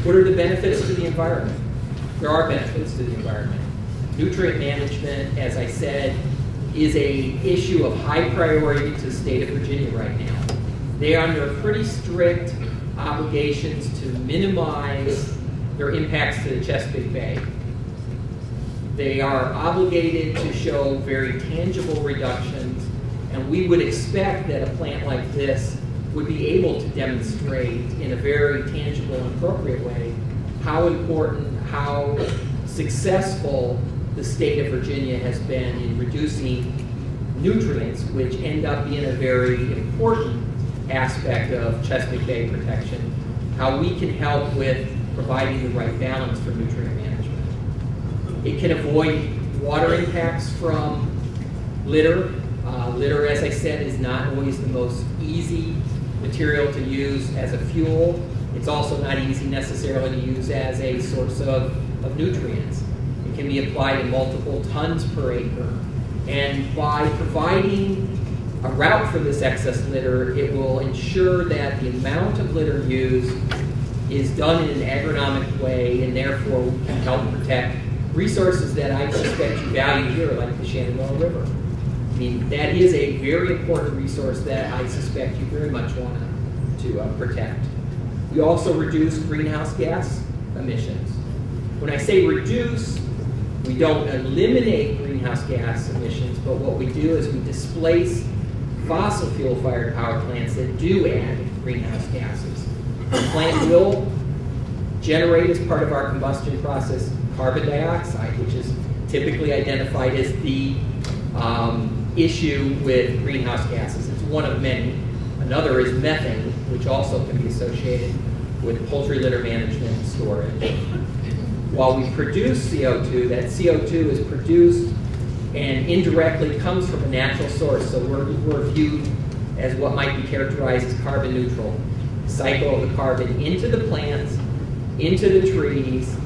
What are the benefits to the environment? There are benefits to the environment. Nutrient management, as I said, is an issue of high priority to the state of Virginia right now. They are under pretty strict obligations to minimize their impacts to the Chesapeake Bay. They are obligated to show very tangible reductions, and we would expect that a plant like this would be able to demonstrate in a very tangible and appropriate way how important, how successful the state of Virginia has been in reducing nutrients, which end up being a very important aspect of Chesapeake Bay protection, how we can help with providing the right balance for nutrient management. It can avoid water impacts from litter. Litter, as I said, is not always the most easy material to use as a fuel. It's also not easy necessarily to use as a source of nutrients. It can be applied in multiple tons per acre. And by providing a route for this excess litter, it will ensure that the amount of litter used is done in an agronomic way, and therefore we can help protect resources that I suspect you value here, like the Shenandoah River. I mean, that is a very important resource that I suspect you very much want to protect. We also reduce greenhouse gas emissions. When I say reduce, we don't eliminate greenhouse gas emissions, but what we do is we displace fossil fuel-fired power plants that do add greenhouse gases. The plant will generate, as part of our combustion process, carbon dioxide, which is typically identified as the issue with greenhouse gases. It's one of many. Another is methane, which also can be associated with poultry litter management and storage. While we produce CO2, that CO2 is produced and indirectly comes from a natural source, so we're viewed as what might be characterized as carbon neutral. Cycle of the carbon into the plants, into the trees,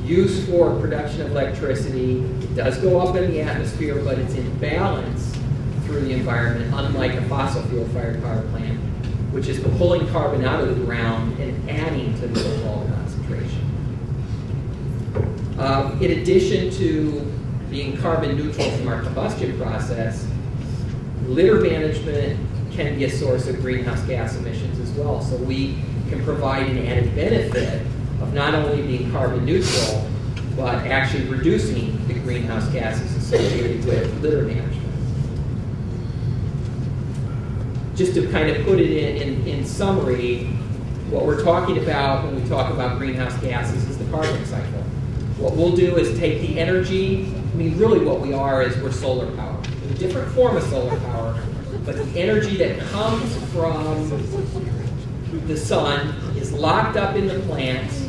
used for production of electricity. It does go up in the atmosphere, but it's in balance through the environment, unlike a fossil fuel-fired power plant, which is pulling carbon out of the ground and adding to the overall concentration. In addition to being carbon neutral from our combustion process, litter management can be a source of greenhouse gas emissions as well. So we can provide an added benefit of not only being carbon neutral, but actually reducing the greenhouse gases associated with litter management. Just to kind of put it in summary, what we're talking about when we talk about greenhouse gases is the carbon cycle. What we'll do is take the energy, I mean really what we are is we're solar power. It's a different form of solar power, but the energy that comes from the sun is locked up in the plants,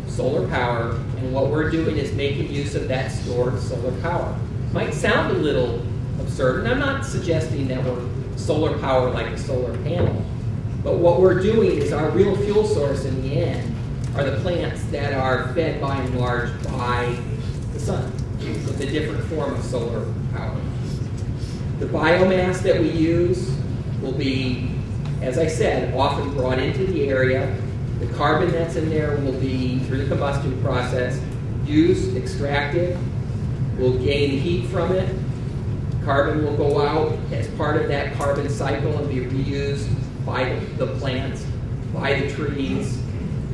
solar power, and what we're doing is making use of that stored solar power. Might sound a little absurd, and I'm not suggesting that we're solar power like a solar panel, but what we're doing is our real fuel source in the end are the plants that are fed by and large by the sun. It's a different form of solar power. The biomass that we use will be, as I said, often brought into the area. The carbon that's in there will be, through the combustion process, used, extracted. We'll gain heat from it. Carbon will go out as part of that carbon cycle and be reused by the plants, by the trees,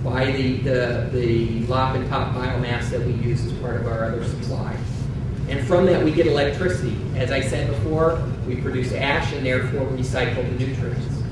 by the lop and top biomass that we use as part of our other supply. And from that we get electricity. As I said before, we produce ash and therefore recycle the nutrients.